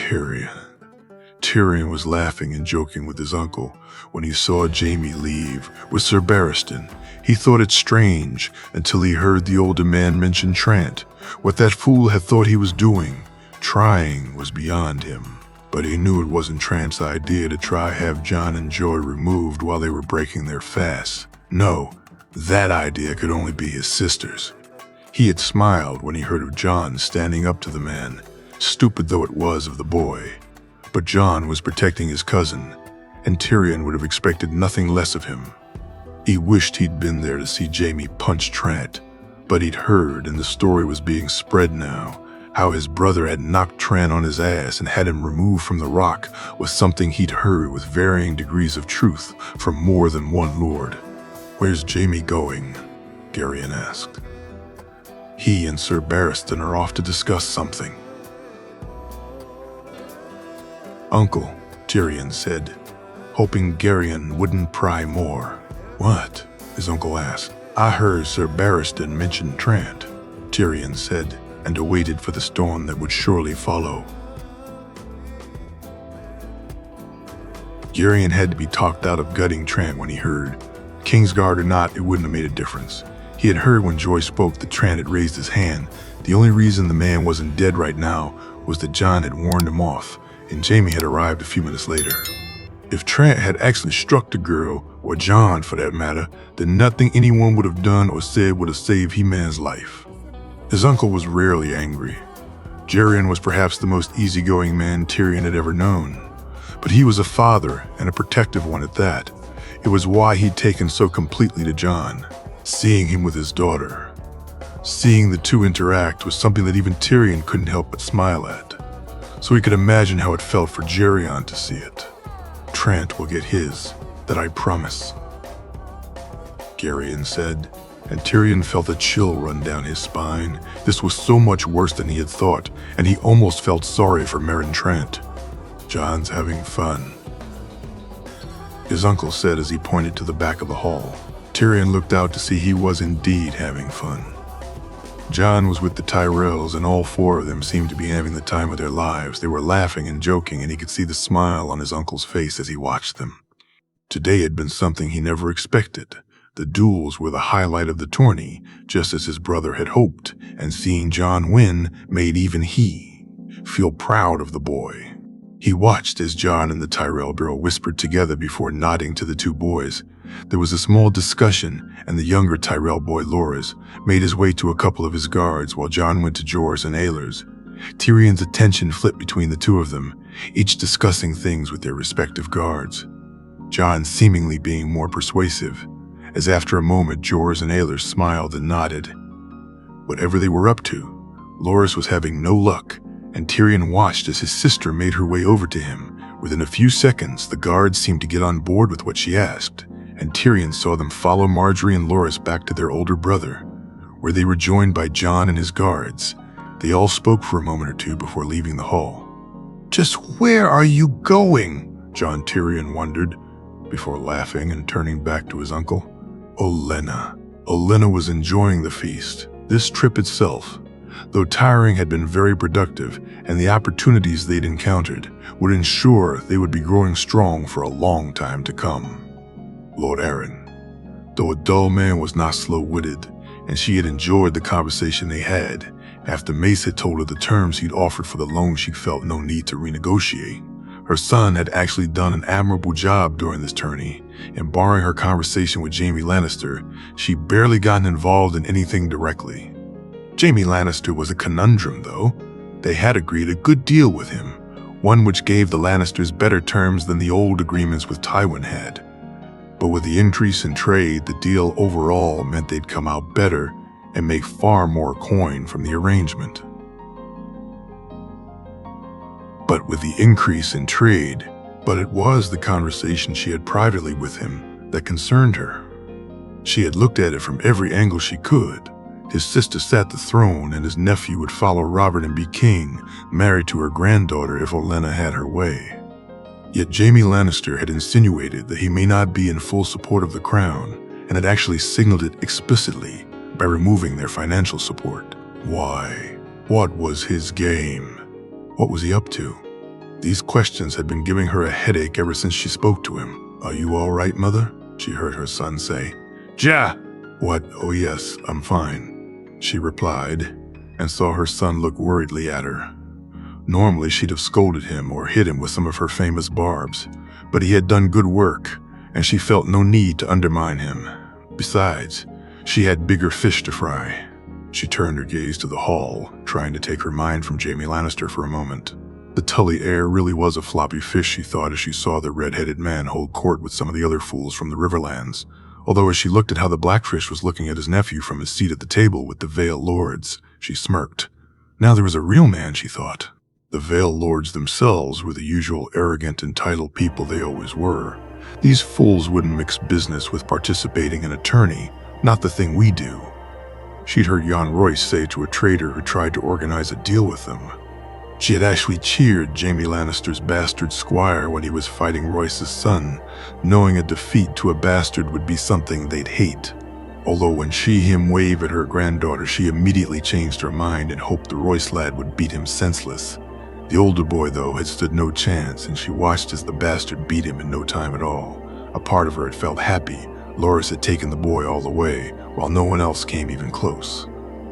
Tyrion. Tyrion was laughing and joking with his uncle when he saw Jaime leave with Sir Barristan. He thought it strange until he heard the older man mention Trant. What that fool had thought he was doing, trying, was beyond him. But he knew it wasn't Trant's idea to try have Jon and Joy removed while they were breaking their fast. No, that idea could only be his sister's. He had smiled when he heard of Jon standing up to the man, stupid though it was of the boy. But Jon was protecting his cousin, and Tyrion would have expected nothing less of him. He wished he'd been there to see Jaime punch Trant, but he'd heard, and the story was being spread now, how his brother had knocked Trant on his ass and had him removed from the rock was something he'd heard with varying degrees of truth from more than one lord. "Where's Jaime going?" Garion asked. "He and Sir Barristan are off to discuss something." "Uncle," Tyrion said, hoping Garion wouldn't pry more. "What?" his uncle asked. "I heard Sir Barristan mention Trant," Tyrion said, and awaited for the storm that would surely follow. Garion had to be talked out of gutting Trant when he heard. Kingsguard or not, it wouldn't have made a difference. He had heard when Joy spoke that Trant had raised his hand. The only reason the man wasn't dead right now was that Jon had warned him off, and Jaime had arrived a few minutes later. If Trant had actually struck the girl, or Jon for that matter, then nothing anyone would have done or said would have saved He-Man's life. His uncle was rarely angry. Garion was perhaps the most easygoing man Tyrion had ever known. But he was a father, and a protective one at that. It was why he'd taken so completely to Jon, seeing him with his daughter. Seeing the two interact was something that even Tyrion couldn't help but smile at. So he could imagine how it felt for Garion to see it. "Trant will get his, that I promise," Garion said, and Tyrion felt a chill run down his spine. This was so much worse than he had thought, and he almost felt sorry for Meryn Trant. "Jon's having fun," his uncle said as he pointed to the back of the hall. Tyrion looked out to see he was indeed having fun. Jon was with the Tyrells, and all four of them seemed to be having the time of their lives. They were laughing and joking, and he could see the smile on his uncle's face as he watched them. Today had been something he never expected. The duels were the highlight of the tourney, just as his brother had hoped, and seeing Jon win made even he feel proud of the boy. He watched as Jon and the Tyrell girl whispered together before nodding to the two boys. There was a small discussion, and the younger Tyrell boy, Loras, made his way to a couple of his guards while Jon went to Jorah's and Aelir's. Tyrion's attention flipped between the two of them, each discussing things with their respective guards. Jon seemingly being more persuasive, as after a moment Jorah's and Aelir smiled and nodded. Whatever they were up to, Loras was having no luck, and Tyrion watched as his sister made her way over to him. Within a few seconds, the guards seemed to get on board with what she asked, and Tyrion saw them follow Marjorie and Loras back to their older brother, where they were joined by Jon and his guards. They all spoke for a moment or two before leaving the hall. "Just where are you going?" Jon Tyrion wondered, before laughing and turning back to his uncle. Olenna. Olenna was enjoying the feast. This trip itself, though tiring, had been very productive, and the opportunities they'd encountered would ensure they would be growing strong for a long time to come. Lord Arryn, though a dull man, was not slow-witted, and she had enjoyed the conversation they had. After Mace had told her the terms he'd offered for the loan, she felt no need to renegotiate. Her son had actually done an admirable job during this tourney, and barring her conversation with Jaime Lannister, she'd barely gotten involved in anything directly. Jaime Lannister was a conundrum, though. They had agreed a good deal with him, one which gave the Lannisters better terms than the old agreements with Tywin had. But with the increase in trade, the deal overall meant they'd come out better and make far more coin from the arrangement. But with the increase in trade, it was the conversation she had privately with him that concerned her. She had looked at it from every angle she could. His sister sat the throne, and his nephew would follow Robert and be king, married to her granddaughter if Olenna had her way. Yet Jaime Lannister had insinuated that he may not be in full support of the crown, and had actually signaled it explicitly by removing their financial support. Why? What was his game? What was he up to? These questions had been giving her a headache ever since she spoke to him. "Are you all right, Mother?" she heard her son say. "Ja!" "What? Oh yes, I'm fine," she replied, and saw her son look worriedly at her. Normally she'd have scolded him or hit him with some of her famous barbs, but he had done good work, and she felt no need to undermine him. Besides, she had bigger fish to fry. She turned her gaze to the hall, trying to take her mind from Jaime Lannister for a moment. The Tully heir really was a floppy fish, she thought, as she saw the red-headed man hold court with some of the other fools from the Riverlands. Although as she looked at how the Blackfish was looking at his nephew from his seat at the table with the Vale Lords, she smirked. Now there was a real man, she thought. The Vale Lords themselves were the usual arrogant, entitled people they always were. These fools wouldn't mix business with participating in a tourney, not the thing we do. She'd heard Jan Royce say to a trader who tried to organize a deal with them. She had actually cheered Jaime Lannister's bastard squire when he was fighting Royce's son, knowing a defeat to a bastard would be something they'd hate. Although when she him waved at her granddaughter, she immediately changed her mind and hoped the Royce lad would beat him senseless. The older boy, though, had stood no chance, and she watched as the bastard beat him in no time at all. A part of her had felt happy. Loras had taken the boy all the way, while no one else came even close.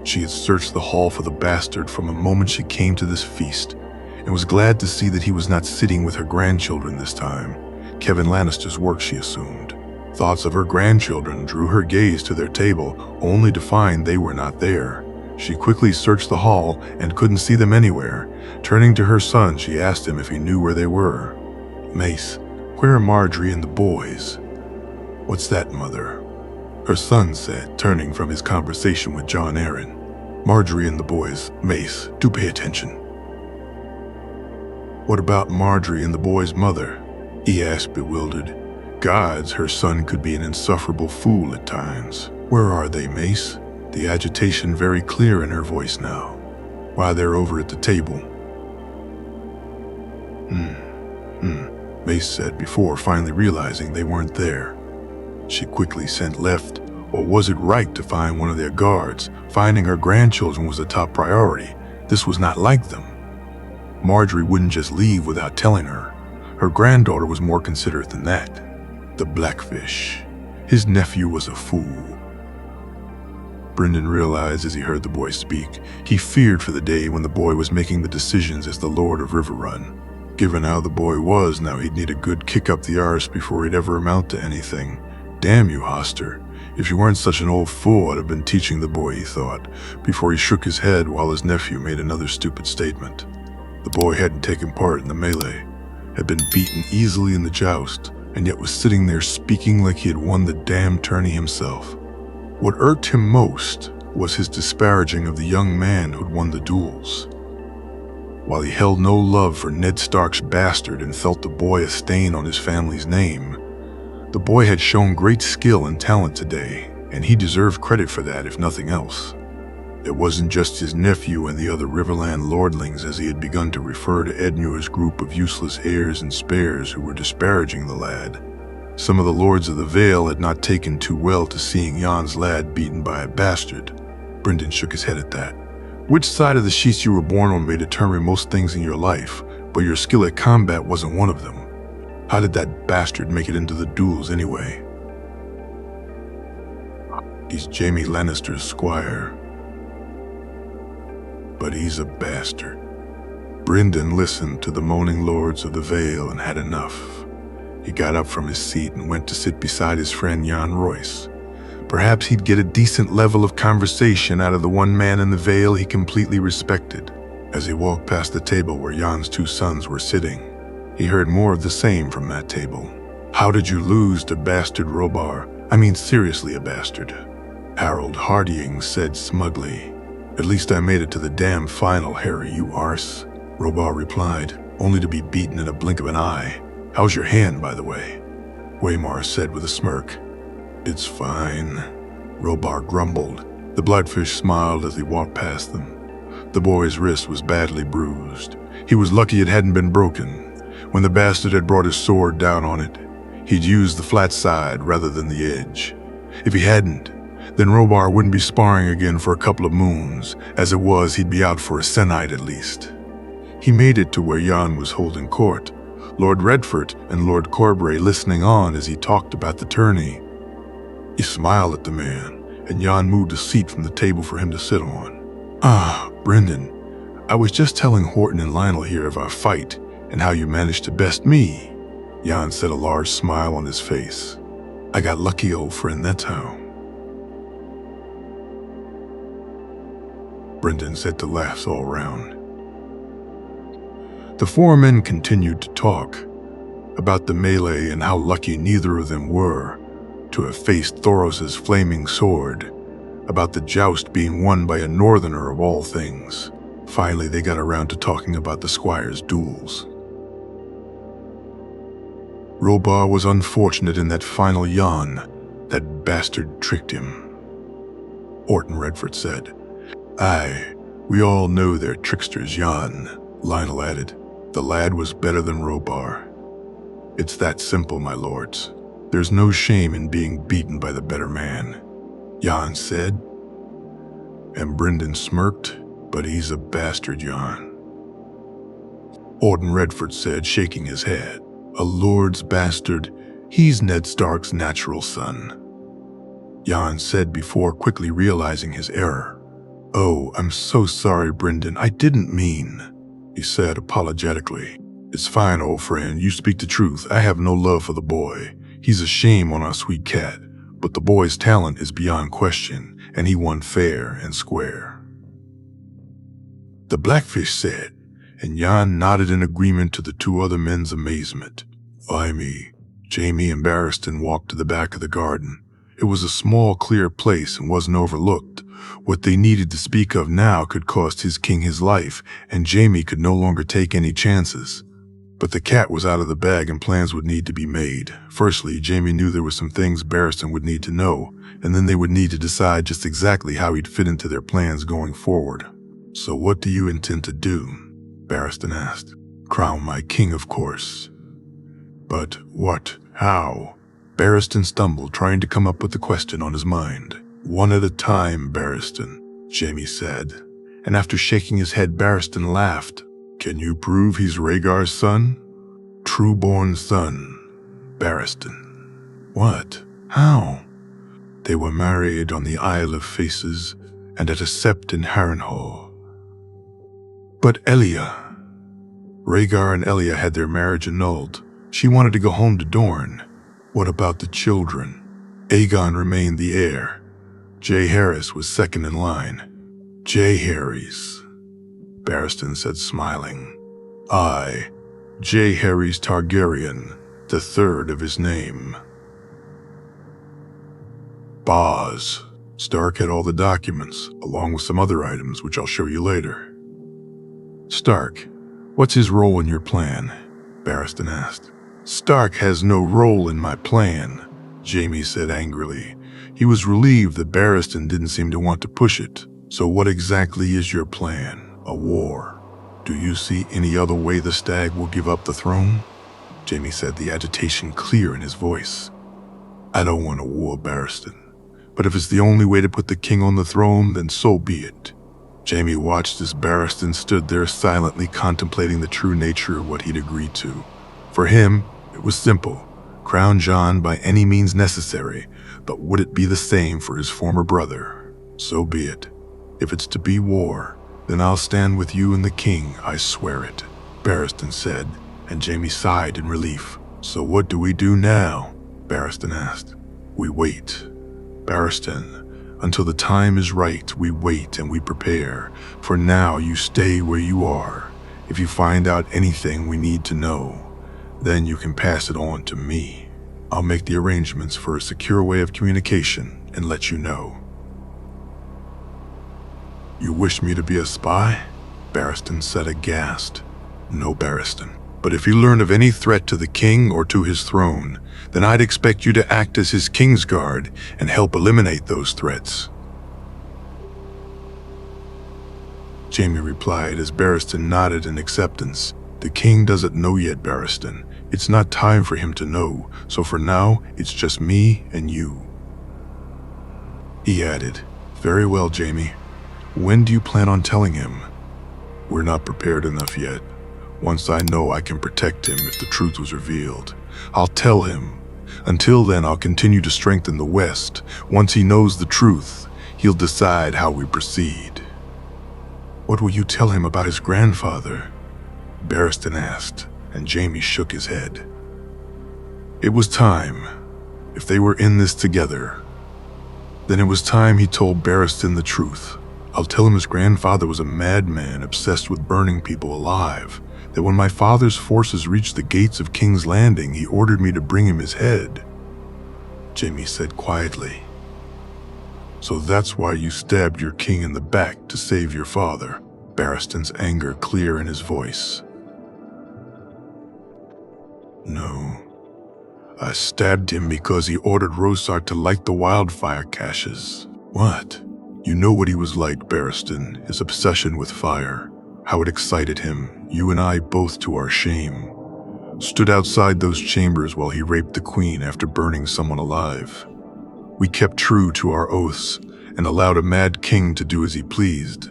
She had searched the hall for the bastard from the moment she came to this feast, and was glad to see that he was not sitting with her grandchildren this time. Kevin Lannister's work, she assumed. Thoughts of her grandchildren drew her gaze to their table, only to find they were not there. She quickly searched the hall and couldn't see them anywhere. Turning to her son, she asked him if he knew where they were. "Mace, where are Marjorie and the boys?" "What's that, Mother?" her son said, turning from his conversation with Jon Arryn. "Marjorie and the boys. Mace, do pay attention." "What about Marjorie and the boys' mother?" he asked, bewildered. Gods, her son could be an insufferable fool at times. "Where are they, Mace?" The agitation very clear in her voice now. "Why, they're over at the table." Mace said before finally realizing they weren't there. She quickly sent left, or was it right to find one of their guards? Finding her grandchildren was a top priority. This was not like them. Marjorie wouldn't just leave without telling her. Her granddaughter was more considerate than that. The Blackfish. His nephew was a fool. Brynden realized as he heard the boy speak. He feared for the day when the boy was making the decisions as the Lord of Riverrun. Given how the boy was, now he'd need a good kick up the arse before he'd ever amount to anything. Damn you, Hoster. If you weren't such an old fool, I'd have been teaching the boy, he thought, before he shook his head while his nephew made another stupid statement. The boy hadn't taken part in the melee, had been beaten easily in the joust, and yet was sitting there speaking like he had won the damn tourney himself. What irked him most was his disparaging of the young man who'd won the duels. While he held no love for Ned Stark's bastard and felt the boy a stain on his family's name, the boy had shown great skill and talent today, and he deserved credit for that if nothing else. It wasn't just his nephew and the other Riverland lordlings, as he had begun to refer to Edmure's group of useless heirs and spares who were disparaging the lad. Some of the lords of the Vale had not taken too well to seeing Jan's lad beaten by a bastard. Brynden shook his head at that. Which side of the sheets you were born on may determine most things in your life, but your skill at combat wasn't one of them. How did that bastard make it into the duels anyway? He's Jaime Lannister's squire. But he's a bastard. Brynden listened to the moaning lords of the Vale and had enough. He got up from his seat and went to sit beside his friend Jan Royce. Perhaps he'd get a decent level of conversation out of the one man in the Vale he completely respected. As he walked past the table where Jan's two sons were sitting, he heard more of the same from that table. "How did you lose to bastard Robar? I mean seriously a bastard?" Harold Hardying said smugly. "At least I made it to the damn final, Harry, you arse," Robar replied, only to be beaten in a blink of an eye. "How's your hand, by the way?" Waymar said with a smirk. "It's fine," Robar grumbled. The Bloodfish smiled as he walked past them. The boy's wrist was badly bruised. He was lucky it hadn't been broken. When the bastard had brought his sword down on it, he'd used the flat side rather than the edge. If he hadn't, then Robar wouldn't be sparring again for a couple of moons. As it was, he'd be out for a sennight at least. He made it to where Jan was holding court, Lord Redford and Lord Corbray listening on as he talked about the tourney. He smiled at the man, and Jan moved a seat from the table for him to sit on. "Ah, Brendan, I was just telling Horton and Lionel here of our fight and how you managed to best me." Jan said, a large smile on his face. "I got lucky, old friend, that's how." Brendan set the laughs all round. The four men continued to talk about the melee and how lucky neither of them were to have faced Thoros' flaming sword, about the joust being won by a northerner of all things. Finally, they got around to talking about the squire's duels. Robar was unfortunate in that final yawn. That bastard tricked him. Orton Redford said. "Aye, we all know they're tricksters, Jan," Lionel added. "The lad was better than Robar. It's that simple, my lords. There's no shame in being beaten by the better man," Jan said. And Brendan smirked, "But he's a bastard, Jan." Orton Redford said, shaking his head. "A lord's bastard, he's Ned Stark's natural son," Jan said before quickly realizing his error. "Oh, I'm so sorry, Brendan, I didn't mean," he said apologetically. "It's fine, old friend, you speak the truth. I have no love for the boy. He's a shame on our sweet cat, but the boy's talent is beyond question, and he won fair and square," the Blackfish said, and Jan nodded in agreement to the two other men's amazement. Jamie and Barristan walked to the back of the garden. It was a small, clear place and wasn't overlooked. What they needed to speak of now could cost his king his life, and Jamie could no longer take any chances. But the cat was out of the bag and plans would need to be made. Firstly, Jamie knew there were some things Barristan would need to know, and then they would need to decide just exactly how he'd fit into their plans going forward. "So what do you intend to do?" Barristan asked. "Crown my king, of course." "But what? How?" Barristan stumbled, trying to come up with the question on his mind. "One at a time, Barristan," Jamie said. And after shaking his head, Barristan laughed. "Can you prove he's Rhaegar's son?" "True-born son, Barristan." "What? How?" "They were married on the Isle of Faces and at a sept in Harrenhal." "But Elia..." "Rhaegar and Elia had their marriage annulled. She wanted to go home to Dorne." "What about the children?" "Aegon remained the heir. Jaehaerys was second in line." "Jaehaerys," Barristan said, smiling. "Aye, Jaehaerys Targaryen, the third of his name." Boz. Stark had all the documents, along with some other items, which I'll show you later. "Stark, what's his role in your plan?" Barristan asked. "Stark has no role in my plan," Jamie said angrily. He was relieved that Barristan didn't seem to want to push it. "So what exactly is your plan? A war? Do you see any other way the stag will give up the throne?" Jamie said, the agitation clear in his voice. "I don't want a war, Barristan. But if it's the only way to put the king on the throne, then so be it." Jamie watched as Barristan stood there silently contemplating the true nature of what he'd agreed to. For him, it was simple. Crown Jon by any means necessary, but would it be the same for his former brother? "So be it. If it's to be war, then I'll stand with you and the king, I swear it," Barristan said, and Jamie sighed in relief. "So what do we do now?" Barristan asked. "We wait, Barristan. Until the time is right, we wait and we prepare. For now, you stay where you are. If you find out anything we need to know, then you can pass it on to me. I'll make the arrangements for a secure way of communication and let you know." "You wish me to be a spy?" Barristan said aghast. "No, Barristan. But if you learn of any threat to the king or to his throne, then I'd expect you to act as his Kingsguard and help eliminate those threats." Jamie replied as Barristan nodded in acceptance. "The king doesn't know yet, Barristan. It's not time for him to know, so for now, it's just me and you." He added, "Very well, Jamie. When do you plan on telling him?" "We're not prepared enough yet. Once I know I can protect him if the truth was revealed, I'll tell him. Until then, I'll continue to strengthen the West. Once he knows the truth, he'll decide how we proceed." "What will you tell him about his grandfather?" Barristan asked, and Jaime shook his head. It was time. If they were in this together, then it was time he told Barristan the truth. "I'll tell him his grandfather was a madman obsessed with burning people alive, that when my father's forces reached the gates of King's Landing, he ordered me to bring him his head," Jaime said quietly. "So that's why you stabbed your king in the back to save your father," Barristan's anger clear in his voice. "No. I stabbed him because he ordered Rosar to light the wildfire caches." "What?" "You know what he was like, Barristan, his obsession with fire. How it excited him, you and I both to our shame. Stood outside those chambers while he raped the queen after burning someone alive. We kept true to our oaths and allowed a mad king to do as he pleased.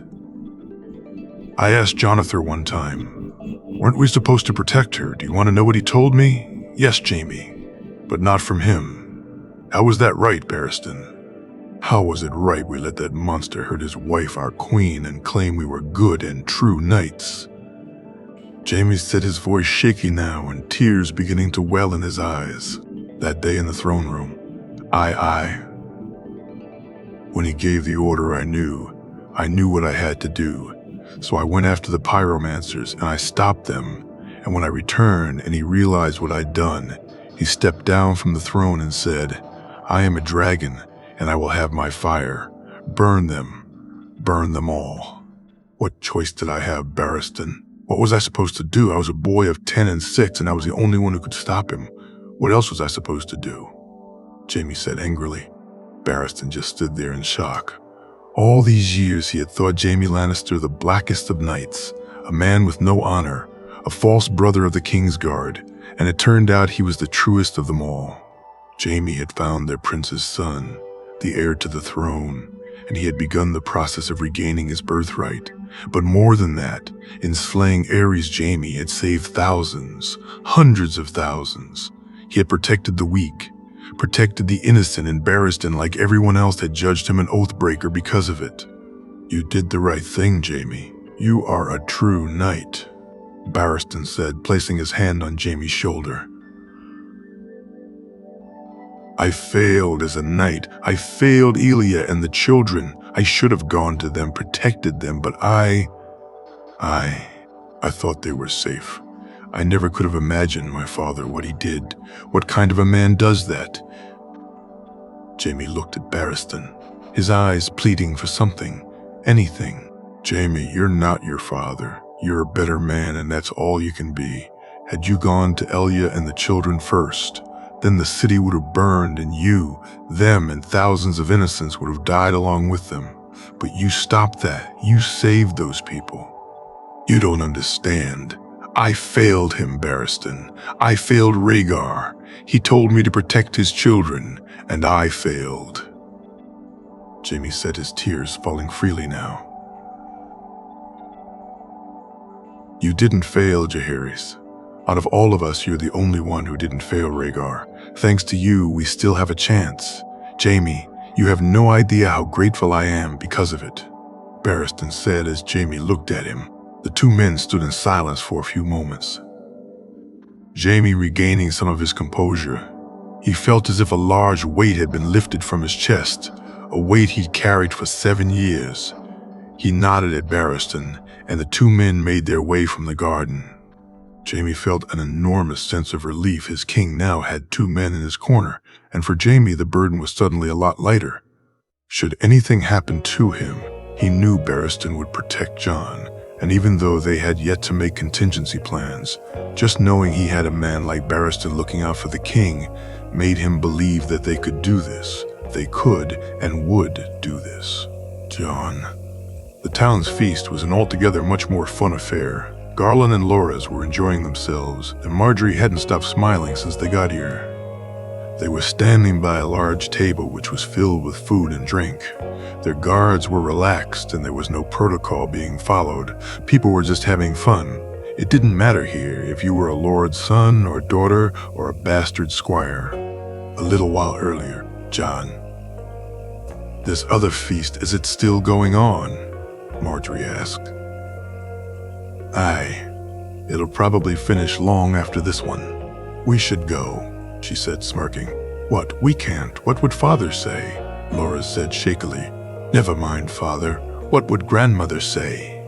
I asked Jonathan one time, weren't we supposed to protect her? Do you want to know what he told me? Yes, Jaime, but not from him. How was that right, Barristan? How was it right we let that monster hurt his wife, our queen, and claim we were good and true knights?" Jaime said, his voice shaky now and tears beginning to well in his eyes. "That day in the throne room, when he gave the order, I knew what I had to do. So I went after the pyromancers and I stopped them. And when I returned and he realized what I'd done, he stepped down from the throne and said, 'I am a dragon and I will have my fire. Burn them all.' What choice did I have, Barristan? What was I supposed to do? I was a boy of 10 and 6 and I was the only one who could stop him. What else was I supposed to do?" Jaime said angrily. Barristan just stood there in shock. All these years he had thought Jaime Lannister the blackest of knights, a man with no honor, a false brother of the Kingsguard, and it turned out he was the truest of them all. Jaime had found their prince's son, the heir to the throne, and he had begun the process of regaining his birthright. But more than that, in slaying Aerys, Jaime had saved thousands, hundreds of thousands. He had protected the weak, protected the innocent, and Barristan, like everyone else, had judged him an oathbreaker because of it. "You did the right thing, Jaime. You are a true knight," Barristan said, placing his hand on Jaime's shoulder. "I failed as a knight. I failed Elia and the children. I should have gone to them, protected them, but I thought they were safe. I never could have imagined my father, what he did. What kind of a man does that?" Jaime looked at Barristan, his eyes pleading for something, anything. "Jaime, you're not your father. You're a better man, and that's all you can be. Had you gone to Elia and the children first, then the city would have burned and you, them, and thousands of innocents would have died along with them. But you stopped that. You saved those people. You don't understand. I failed him, Barristan. I failed Rhaegar. He told me to protect his children, and I failed." Jaime said, his tears falling freely now. "You didn't fail, Jaehaerys. Out of all of us, you're the only one who didn't fail, Rhaegar. Thanks to you, we still have a chance. Jaime, you have no idea how grateful I am because of it," Barristan said as Jaime looked at him. The two men stood in silence for a few moments. Jaime regaining some of his composure. He felt as if a large weight had been lifted from his chest, a weight he'd carried for 7 years. He nodded at Barristan, and the two men made their way from the garden. Jaime felt an enormous sense of relief. His king now had 2 men in his corner, and for Jaime the burden was suddenly a lot lighter. Should anything happen to him, he knew Barristan would protect Jon, and even though they had yet to make contingency plans, just knowing he had a man like Barristan looking out for the king made him believe that they could do this. They could and would do this. Jon. The town's feast was an altogether much more fun affair. Garland and Loras were enjoying themselves, and Marjorie hadn't stopped smiling since they got here. They were standing by a large table which was filled with food and drink. Their guards were relaxed and there was no protocol being followed. People were just having fun. It didn't matter here if you were a lord's son or daughter or a bastard squire. A little while earlier, John. This other feast, is it still going on? Marjorie asked. Aye. It'll probably finish long after this one. We should go, she said, smirking. What? We can't. What would father say? Laura said shakily. Never mind, father. What would grandmother say?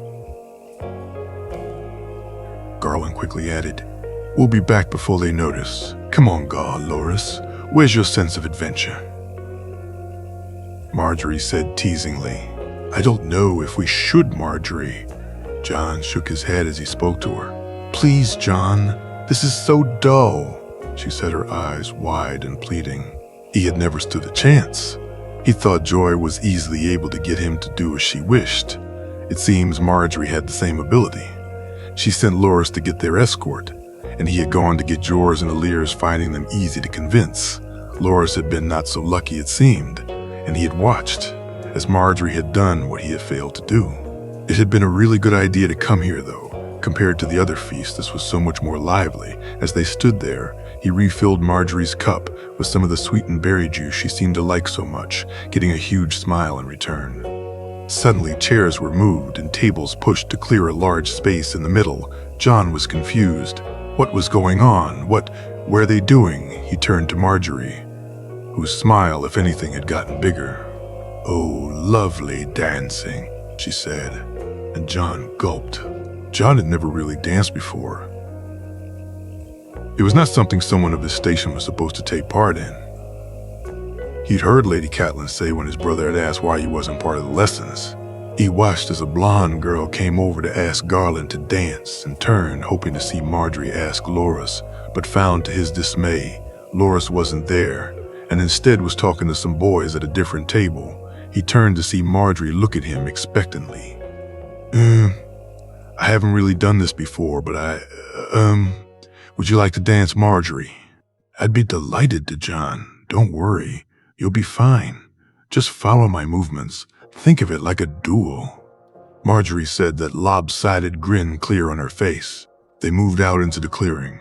Garland quickly added, We'll be back before they notice. Come on, Loris. Where's your sense of adventure? Marjorie said teasingly, I don't know if we should, Marjorie. John shook his head as he spoke to her. Please, John, this is so dull, she said, her eyes wide and pleading. He had never stood a chance. He thought Joy was easily able to get him to do as she wished. It seems Marjorie had the same ability. She sent Loris to get their escort, and he had gone to get Jors and Alirs, finding them easy to convince. Loris had been not so lucky, it seemed, and he had watched, as Marjorie had done what he had failed to do. It had been a really good idea to come here, though. Compared to the other feast, this was so much more lively. As they stood there, he refilled Marjorie's cup with some of the sweetened berry juice she seemed to like so much, getting a huge smile in return. Suddenly, chairs were moved and tables pushed to clear a large space in the middle. John was confused. What was going on? What were they doing? He turned to Marjorie, whose smile, if anything, had gotten bigger. Oh, lovely dancing, she said, and John gulped. John had never really danced before. It was not something someone of his station was supposed to take part in. He'd heard Lady Catelyn say when his brother had asked why he wasn't part of the lessons. He watched as a blonde girl came over to ask Garland to dance and turned, hoping to see Marjorie ask Loris, but found to his dismay, Loris wasn't there, and instead was talking to some boys at a different table. He turned to see Marjorie look at him expectantly. I haven't really done this before, but would you like to dance, Marjorie? I'd be delighted to, John. Don't worry. You'll be fine. Just follow my movements. Think of it like a duel. Marjorie said, that lopsided grin clear on her face. They moved out into the clearing.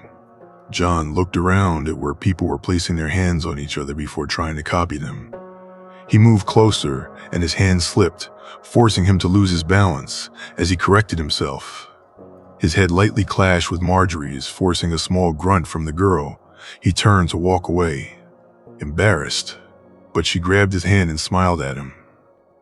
John looked around at where people were placing their hands on each other before trying to copy them. He moved closer, and his hand slipped, forcing him to lose his balance. As he corrected himself, his head lightly clashed with Marjorie's, forcing a small grunt from the girl. He turned to walk away, embarrassed, but she grabbed his hand and smiled at him.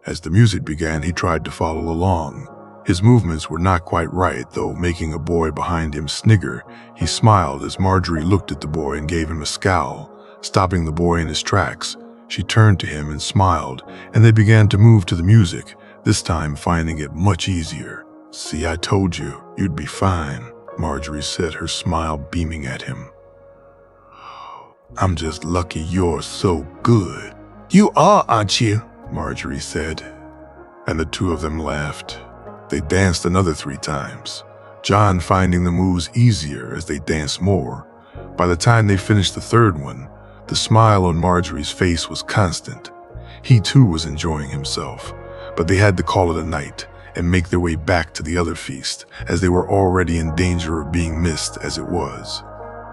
As the music began, he tried to follow along. His movements were not quite right, though, making a boy behind him snigger. He smiled as Marjorie looked at the boy and gave him a scowl, stopping the boy in his tracks. She turned to him and smiled, and they began to move to the music, this time finding it much easier. See, I told you, you'd be fine, Marjorie said, her smile beaming at him. I'm just lucky you're so good. You are, aren't you? Marjorie said, and the two of them laughed. They danced another 3 times, John finding the moves easier as they danced more. By the time they finished the 3rd one, the smile on Marjorie's face was constant. He too was enjoying himself, but they had to call it a night and make their way back to the other feast, as they were already in danger of being missed as it was.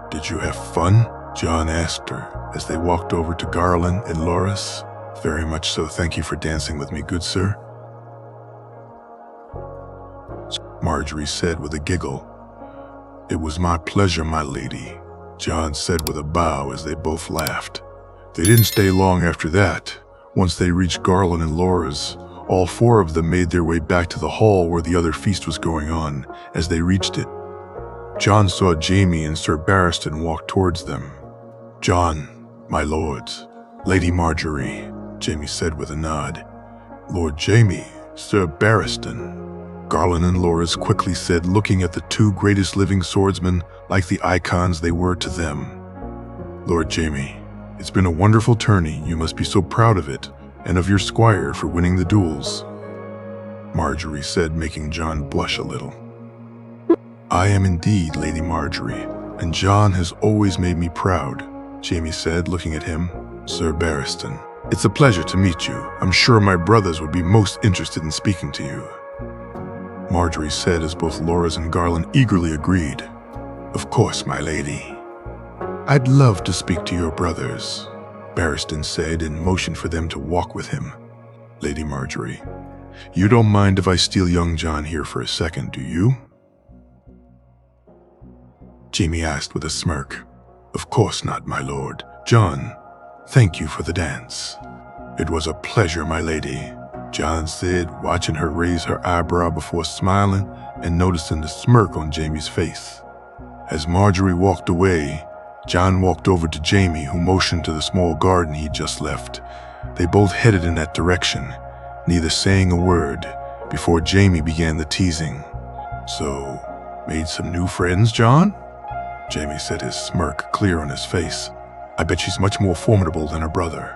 Did you have fun? John asked her as they walked over to Garland and Loris. Very much so, thank you for dancing with me, good sir, Marjorie said with a giggle. It was my pleasure, my lady, John said with a bow as they both laughed. They didn't stay long after that. Once they reached Garland and Laura's, all 4 of them made their way back to the hall where the other feast was going on. As they reached it, John saw Jaime and Sir Barristan walk towards them. John, my lords, Lady Marjorie, Jaime said with a nod. Lord Jaime, Sir Barristan, Garland and Loris quickly said, looking at the 2 greatest living swordsmen like the icons they were to them. Lord Jaime, it's been a wonderful tourney. You must be so proud of it, and of your squire for winning the duels, Marjorie said, making John blush a little. I am indeed, Lady Marjorie, and John has always made me proud, Jaime said, looking at him. Sir Barristan, it's a pleasure to meet you. I'm sure my brothers would be most interested in speaking to you. Marjorie said as both Loras and Garland eagerly agreed. "Of course, my lady." "I'd love to speak to your brothers," Barristan said and motioned for them to walk with him. "Lady Marjorie, you don't mind if I steal young John here for a second, do you?" Jaime asked with a smirk. "Of course not, my lord. John, thank you for the dance." "It was a pleasure, my lady," John said, watching her raise her eyebrow before smiling and noticing the smirk on Jaime's face. As Marjorie walked away, John walked over to Jaime, who motioned to the small garden he'd just left. They both headed in that direction, neither saying a word, before Jaime began the teasing. "So, made some new friends, John?" Jaime said, his smirk clear on his face. "I bet she's much more formidable than her brother."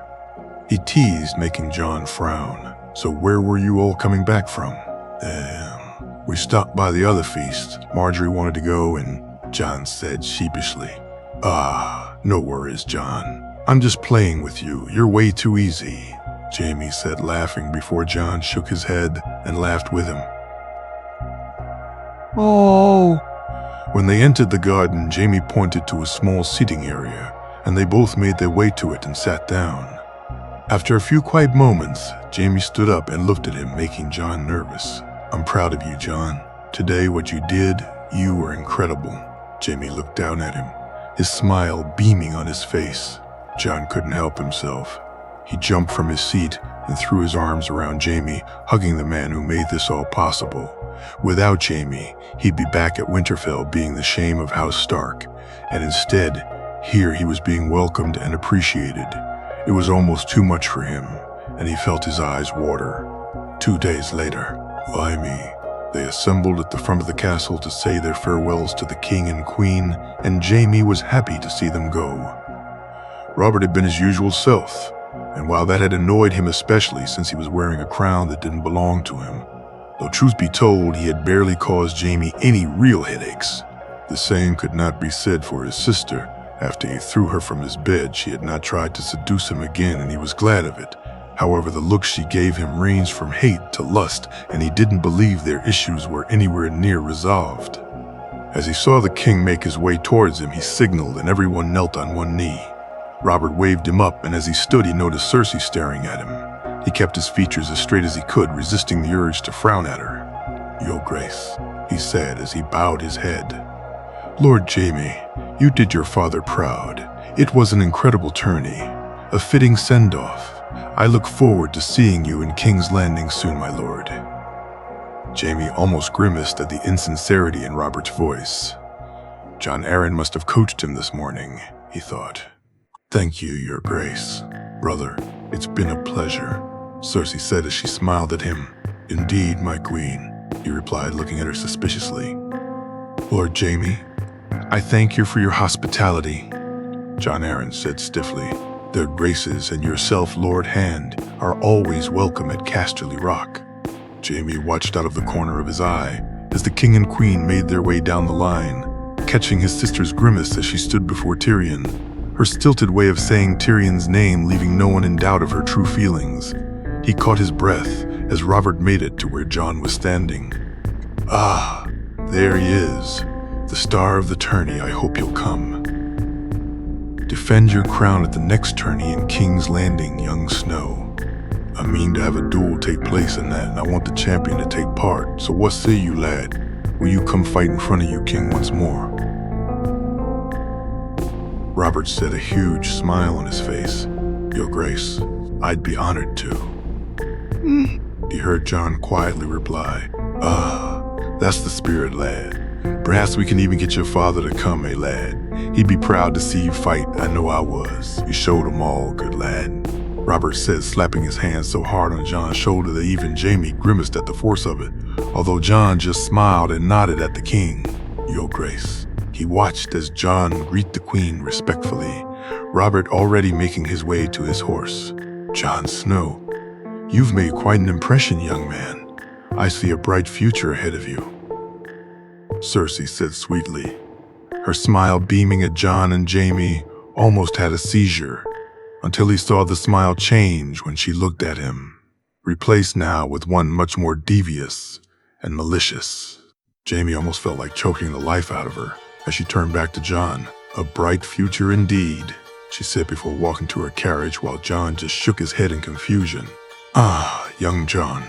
He teased, making John frown. "So where were you all coming back from?" We stopped by the other feast. Marjorie wanted to go and," John said sheepishly. "Ah, no worries, John. I'm just playing with you. You're way too easy," Jaime said, laughing before John shook his head and laughed with him. "Oh." When they entered the garden, Jaime pointed to a small seating area, and they both made their way to it and sat down. After a few quiet moments, Jaime stood up and looked at him, making John nervous. "I'm proud of you, John. Today, what you did, you were incredible." Jaime looked down at him, his smile beaming on his face. John couldn't help himself. He jumped from his seat and threw his arms around Jaime, hugging the man who made this all possible. Without Jaime, he'd be back at Winterfell being the shame of House Stark, and instead, here he was being welcomed and appreciated. It was almost too much for him, and he felt his eyes water. 2 days later, they assembled at the front of the castle to say their farewells to the king and queen, and Jaime was happy to see them go. Robert had been his usual self, and while that had annoyed him especially since he was wearing a crown that didn't belong to him, though truth be told, he had barely caused Jaime any real headaches. The same could not be said for his sister. After he threw her from his bed, she had not tried to seduce him again, and he was glad of it. However, the look she gave him ranged from hate to lust, and he didn't believe their issues were anywhere near resolved. As he saw the king make his way towards him, he signaled, and everyone knelt on one knee. Robert waved him up, and as he stood, he noticed Cersei staring at him. He kept his features as straight as he could, resisting the urge to frown at her. "Your Grace," he said as he bowed his head. "Lord Jaime, you did your father proud. It was an incredible tourney, a fitting send-off. I look forward to seeing you in King's Landing soon, my lord." Jaime almost grimaced at the insincerity in Robert's voice. Jon Arryn must have coached him this morning, he thought. "Thank you, your grace. Brother, it's been a pleasure," Cersei said as she smiled at him. "Indeed, my queen," he replied, looking at her suspiciously. "Lord Jaime, I thank you for your hospitality," Jon Arryn said stiffly. "Their graces and yourself, Lord Hand, are always welcome at Casterly Rock." Jaime watched out of the corner of his eye as the king and queen made their way down the line, catching his sister's grimace as she stood before Tyrion, her stilted way of saying Tyrion's name leaving no one in doubt of her true feelings. He caught his breath as Robert made it to where Jon was standing. "Ah, there he is, the star of the tourney. I hope you'll come. Defend your crown at the next tourney in King's Landing, young Snow. I mean to have a duel take place in that, and I want the champion to take part. So what say you, lad? Will you come fight in front of you, king, once more?" Robert said, a huge smile on his face. "Your grace, I'd be honored to." He heard Jon quietly reply, "Ah, that's the spirit, lad. Perhaps we can even get your father to come, lad. He'd be proud to see you fight. I know I was. You showed him all, good lad," Robert said, slapping his hand so hard on Jon's shoulder that even Jaime grimaced at the force of it, although Jon just smiled and nodded at the king. "Your grace." He watched as Jon greeted the queen respectfully, Robert already making his way to his horse. "Jon Snow, you've made quite an impression, young man. I see a bright future ahead of you," Cersei said sweetly. Her smile beaming at Jon and Jaime almost had a seizure, until he saw the smile change when she looked at him, replaced now with one much more devious and malicious. Jamie almost felt like choking the life out of her as she turned back to John. A bright future indeed, she said before walking to her carriage while John just shook his head in confusion. Ah, young John,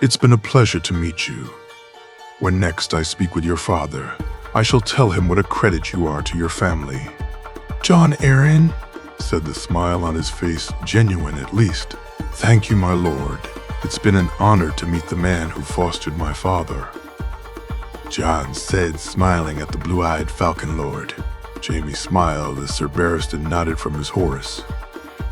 it's been a pleasure to meet you. When next I speak with your father, I shall tell him what a credit you are to your family. John Aaron, said the smile on his face, genuine at least. Thank you, my lord. It's been an honor to meet the man who fostered my father. John said, smiling at the blue-eyed Falcon Lord. Jamie smiled as Sir Barristan nodded from his horse.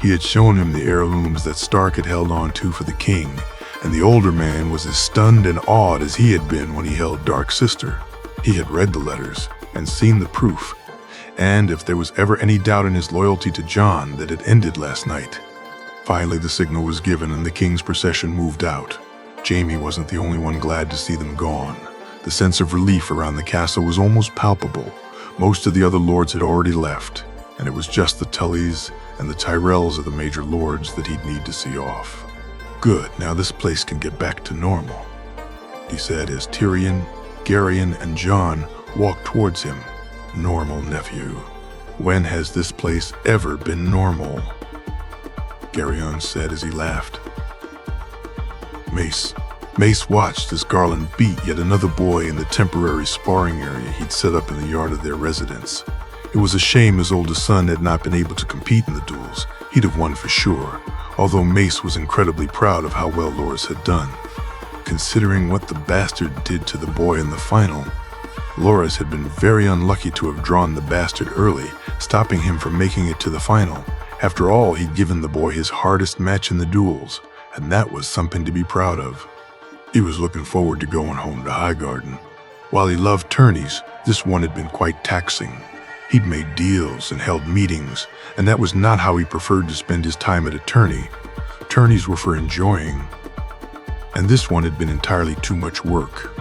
He had shown him the heirlooms that Stark had held on to for the king, and the older man was as stunned and awed as he had been when he held Dark's sister. He had read the letters and seen the proof, and if there was ever any doubt in his loyalty to John, that had ended last night. Finally, the signal was given and the king's procession moved out. Jamie wasn't the only one glad to see them gone. The sense of relief around the castle was almost palpable. Most of the other lords had already left, and it was just the Tullys and the Tyrells of the major lords that he'd need to see off. Good, now this place can get back to normal, he said as Tyrion, Garyon, and Jon walked towards him. Normal, nephew. When has this place ever been normal? Garyon said as he laughed. Mace watched as Garland beat yet another boy in the temporary sparring area he'd set up in the yard of their residence. It was a shame his oldest son had not been able to compete in the duels. He'd have won for sure, although Mace was incredibly proud of how well Loras had done. Considering what the bastard did to the boy in the final, Loras had been very unlucky to have drawn the bastard early, stopping him from making it to the final. After all, he'd given the boy his hardest match in the duels, and that was something to be proud of. He was looking forward to going home to Highgarden. While he loved tourneys, this one had been quite taxing. He'd made deals and held meetings, and that was not how he preferred to spend his time at a tourney. Tourneys were for enjoying, and this one had been entirely too much work.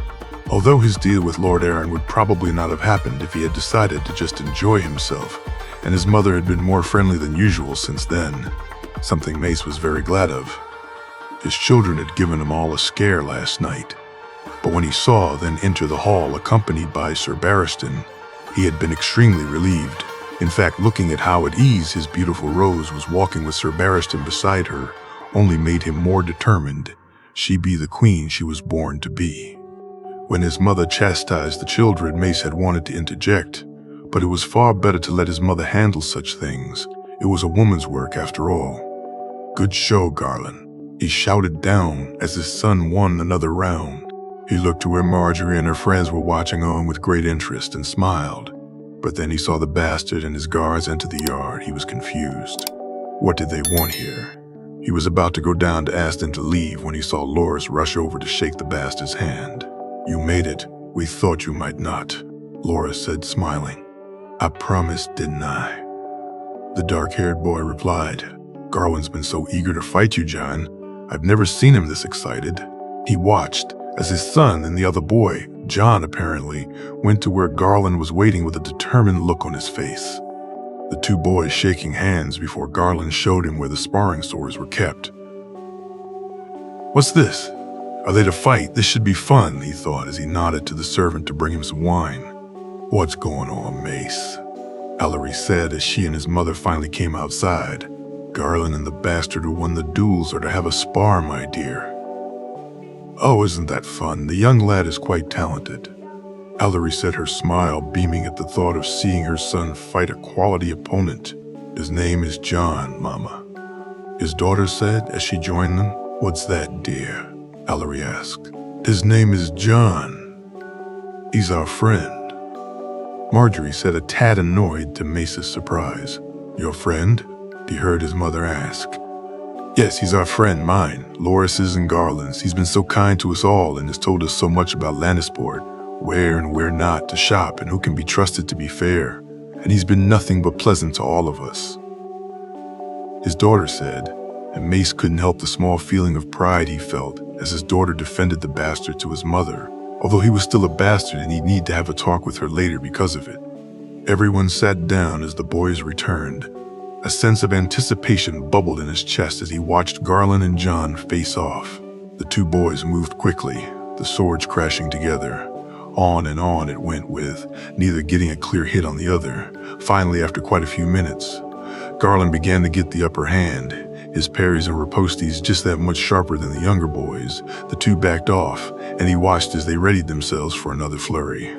Although his deal with Lord Aaron would probably not have happened if he had decided to just enjoy himself, and his mother had been more friendly than usual since then, something Mace was very glad of. His children had given him all a scare last night, but when he saw them enter the hall accompanied by Sir Barristan, he had been extremely relieved. In fact, looking at how at ease his beautiful Rose was walking with Sir Barristan beside her only made him more determined she be the queen she was born to be. When his mother chastised the children, Mace had wanted to interject, but it was far better to let his mother handle such things. It was a woman's work after all. Good show, Garland, he shouted down as his son won another round. He looked to where Marjorie and her friends were watching on with great interest and smiled. But then he saw the bastard and his guards enter the yard. He was confused. What did they want here? He was about to go down to ask them to leave when he saw Loras rush over to shake the bastard's hand. You made it. We thought you might not, Loras said, smiling. I promised, didn't I? The dark-haired boy replied. Garland's been so eager to fight you, Jon. I've never seen him this excited. He watched as his son and the other boy, Jon apparently, went to where Garland was waiting with a determined look on his face. The two boys shaking hands before Garland showed him where the sparring swords were kept. What's this? Are they to fight? This should be fun, he thought as he nodded to the servant to bring him some wine. What's going on, Mace? Ellery said as she and his mother finally came outside. Garland and the bastard who won the duels are to have a spar, my dear. Oh, isn't that fun? The young lad is quite talented. Ellery said, her smile beaming at the thought of seeing her son fight a quality opponent. His name is Jon, Mama, his daughter said as she joined them. What's that, dear? Ellery asked. His name is Jon. He's our friend. Marjorie said, a tad annoyed to Mace's surprise. Your friend? He heard his mother ask. Yes, he's our friend, mine, Loras's and Garland's. He's been so kind to us all and has told us so much about Lannisport, where and where not to shop and who can be trusted to be fair. And he's been nothing but pleasant to all of us, his daughter said, and Mace couldn't help the small feeling of pride he felt as his daughter defended the bastard to his mother, although he was still a bastard and he'd need to have a talk with her later because of it. Everyone sat down as the boys returned. A sense of anticipation bubbled in his chest as he watched Garland and Jon face off. The two boys moved quickly, the swords crashing together. On and on it went, with neither getting a clear hit on the other. Finally, after quite a few minutes, Garland began to get the upper hand, his parries and ripostes just that much sharper than the younger boys. The two backed off, and he watched as they readied themselves for another flurry.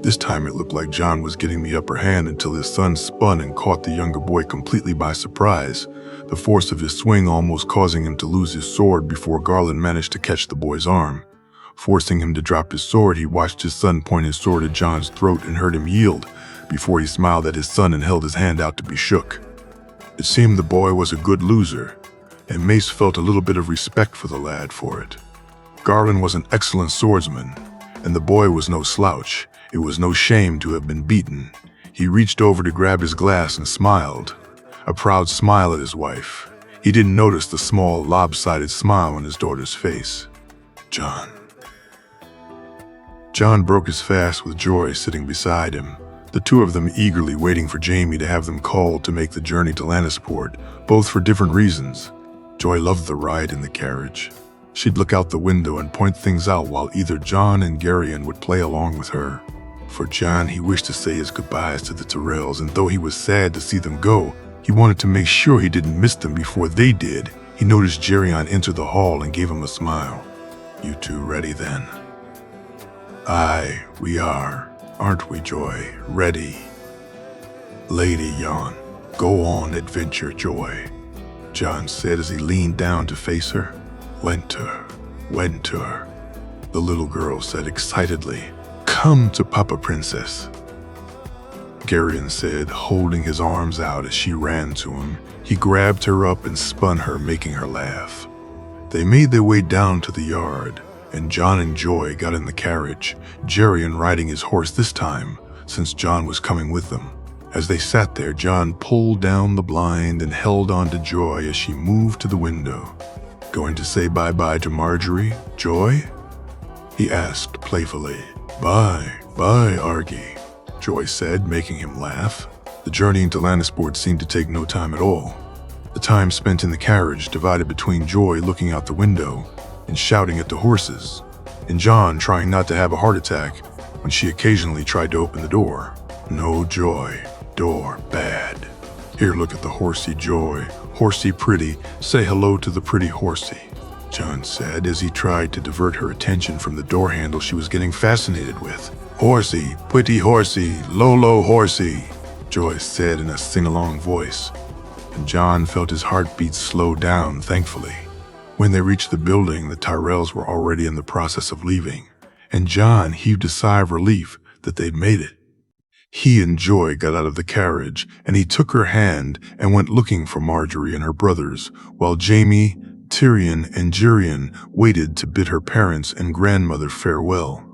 This time it looked like John was getting the upper hand until his son spun and caught the younger boy completely by surprise, the force of his swing almost causing him to lose his sword before Garland managed to catch the boy's arm. Forcing him to drop his sword, he watched his son point his sword at John's throat and heard him yield, before he smiled at his son and held his hand out to be shook. It seemed the boy was a good loser, and Mace felt a little bit of respect for the lad for it. Garland was an excellent swordsman, and the boy was no slouch. It was no shame to have been beaten. He reached over to grab his glass and smiled, a proud smile at his wife. He didn't notice the small, lopsided smile on his daughter's face. John broke his fast with Joy sitting beside him, the two of them eagerly waiting for Jamie to have them called to make the journey to Lannisport, both for different reasons. Joy loved the ride in the carriage. She'd look out the window and point things out while either John and Garyon would play along with her. For John, he wished to say his goodbyes to the Tyrells, and though he was sad to see them go, he wanted to make sure he didn't miss them before they did. He noticed Geryon enter the hall and gave him a smile. "You two ready then?" "Aye, we are. Aren't we, Joy? Ready?" "Lady Yon, go on, adventure, Joy," John said as he leaned down to face her. Winter, the little girl said excitedly. "Come to Papa, Princess," Garyon said, holding his arms out as she ran to him. He grabbed her up and spun her, making her laugh. They made their way down to the yard, and John and Joy got in the carriage, Geryon riding his horse this time, since John was coming with them. As they sat there, John pulled down the blind and held on to Joy as she moved to the window. "Going to say bye-bye to Marjorie, Joy?" he asked playfully. Bye, Argy," Joy said, making him laugh. The journey into Lannisport seemed to take no time at all. The time spent in the carriage divided between Joy looking out the window and shouting at the horses, and John trying not to have a heart attack when she occasionally tried to open the door. "No, Joy, door bad. Here, look at the horsey, Joy. Horsey pretty, say hello to the pretty horsey," John said as he tried to divert her attention from the door handle she was getting fascinated with. "Horsey, pretty horsey, Lolo horsey," Joy said in a sing-along voice, and John felt his heartbeat slow down, thankfully. When they reached the building, the Tyrells were already in the process of leaving, and John heaved a sigh of relief that they'd made it. He and Joy got out of the carriage, and he took her hand and went looking for Marjorie and her brothers, while Jamie, Tyrion, and Geryon waited to bid her parents and grandmother farewell.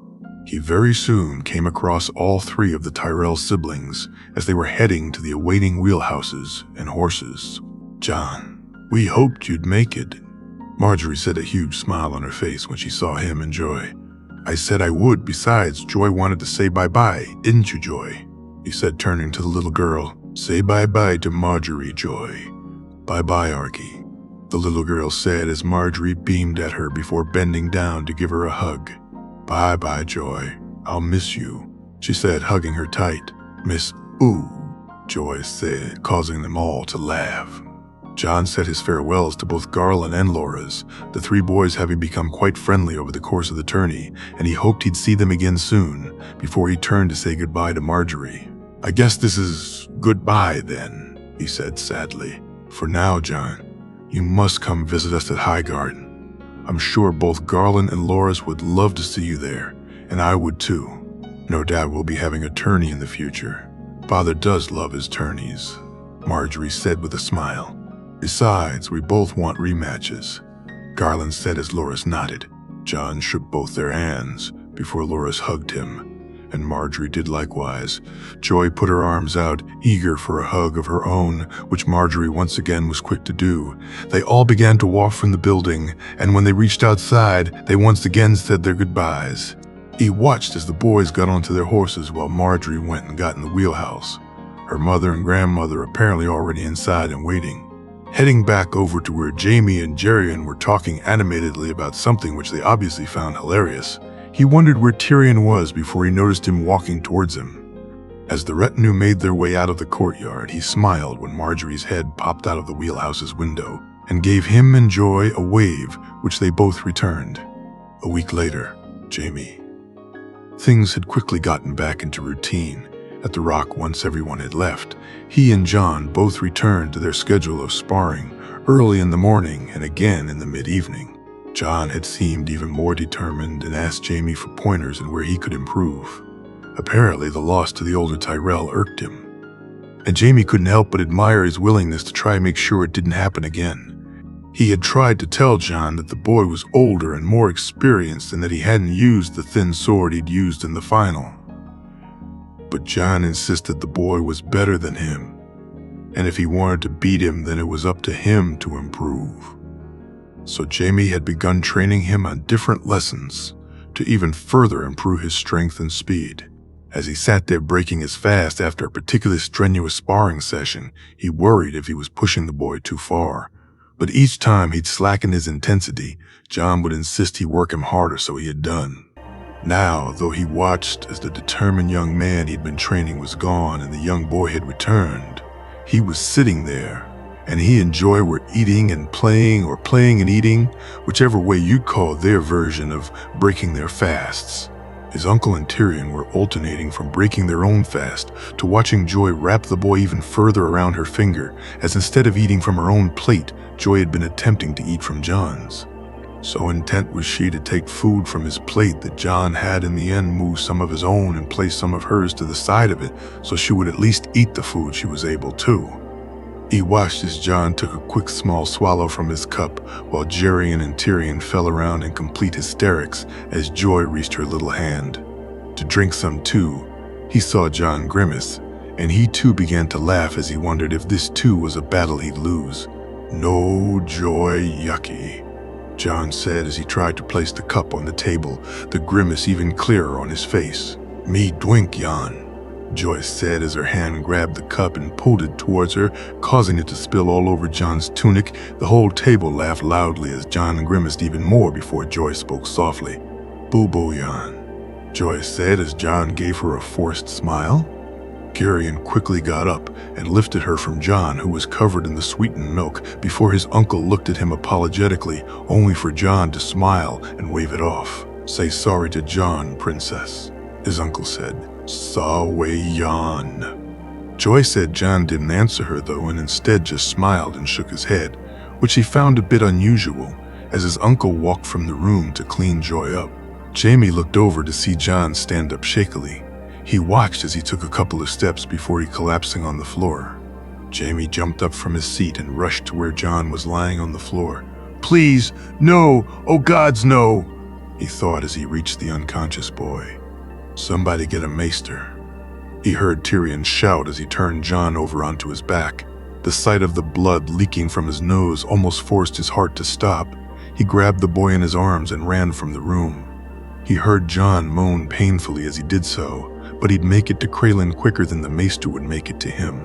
He very soon came across all three of the Tyrell siblings as they were heading to the awaiting wheelhouses and horses. "John, we hoped you'd make it," Marjorie said, a huge smile on her face when she saw him and Joy. "I said I would. Besides, Joy wanted to say bye-bye, didn't you, Joy?" he said, turning to the little girl. "Say bye-bye to Marjorie, Joy." "Bye-bye, Argy," the little girl said as Marjorie beamed at her before bending down to give her a hug. "Bye-bye, Joy. I'll miss you," she said, hugging her tight. "Miss Ooh," Joy said, causing them all to laugh. John said his farewells to both Garland and Loras, the three boys having become quite friendly over the course of the tourney, and he hoped he'd see them again soon, before he turned to say goodbye to Marjorie. "I guess this is goodbye then," he said sadly. "For now, John, you must come visit us at Highgarden. I'm sure both Garland and Loras would love to see you there, and I would too. No doubt we'll be having a tourney in the future. Father does love his tourneys," Marjorie said with a smile. "Besides, we both want rematches," Garland said as Loras nodded. John shook both their hands before Loras hugged him, and Marjorie did likewise. Joy put her arms out, eager for a hug of her own, which Marjorie once again was quick to do. They all began to walk from the building, and when they reached outside, they once again said their goodbyes. He watched as the boys got onto their horses while Marjorie went and got in the wheelhouse, her mother and grandmother apparently already inside and waiting. Heading back over to where Jamie and Jerian were talking animatedly about something which they obviously found hilarious, he wondered where Tyrion was before he noticed him walking towards him. As the retinue made their way out of the courtyard, he smiled when Marjorie's head popped out of the wheelhouse's window and gave him and Joy a wave, which they both returned. A week later, Jamie. Things had quickly gotten back into routine. At the Rock, once everyone had left, he and John both returned to their schedule of sparring early in the morning and again in the mid-evening. John had seemed even more determined and asked Jamie for pointers and where he could improve. Apparently, the loss to the older Tyrell irked him, and Jamie couldn't help but admire his willingness to try and make sure it didn't happen again. He had tried to tell John that the boy was older and more experienced and that he hadn't used the thin sword he'd used in the final. But John insisted the boy was better than him, and if he wanted to beat him, then it was up to him to improve. So Jamie had begun training him on different lessons to even further improve his strength and speed. As he sat there breaking his fast after a particularly strenuous sparring session, he worried if he was pushing the boy too far. But each time he'd slacken his intensity, John would insist he work him harder, so he had done. Now, though he watched as the determined young man he'd been training was gone and the young boy had returned, he was sitting there, and he and Joy were eating and playing, or playing and eating, whichever way you'd call their version of breaking their fasts. His uncle and Tyrion were alternating from breaking their own fast to watching Joy wrap the boy even further around her finger, as instead of eating from her own plate, Joy had been attempting to eat from John's. So intent was she to take food from his plate that John had in the end moved some of his own and placed some of hers to the side of it so she would at least eat the food she was able to. He watched as John took a quick small swallow from his cup while Jerian and Tyrion fell around in complete hysterics as Joy reached her little hand to drink some too. He saw John grimace, and he too began to laugh as he wondered if this too was a battle he'd lose. "No, Joy, yucky," John said as he tried to place the cup on the table, the grimace even clearer on his face. "Me drink, Jan," Joy said as her hand grabbed the cup and pulled it towards her, causing it to spill all over John's tunic. The whole table laughed loudly as John grimaced even more before Joy spoke softly. "Boo-boo, Jan," Joy said as John gave her a forced smile. Gerion quickly got up and lifted her from John, who was covered in the sweetened milk, before his uncle looked at him apologetically, only for John to smile and wave it off. "Say sorry to John, princess," his uncle said. "Sorry, Jan." Joy said John didn't answer her though, and instead just smiled and shook his head, which he found a bit unusual, as his uncle walked from the room to clean Joy up. Jamie looked over to see John stand up shakily. He watched as he took a couple of steps before he collapsing on the floor. Jamie jumped up from his seat and rushed to where John was lying on the floor. "Please, no, oh gods, no," he thought as he reached the unconscious boy. "Somebody get a maester." He heard Tyrion shout as he turned John over onto his back. The sight of the blood leaking from his nose almost forced his heart to stop. He grabbed the boy in his arms and ran from the room. He heard John moan painfully as he did so, but he'd make it to Kraylin quicker than the maester would make it to him.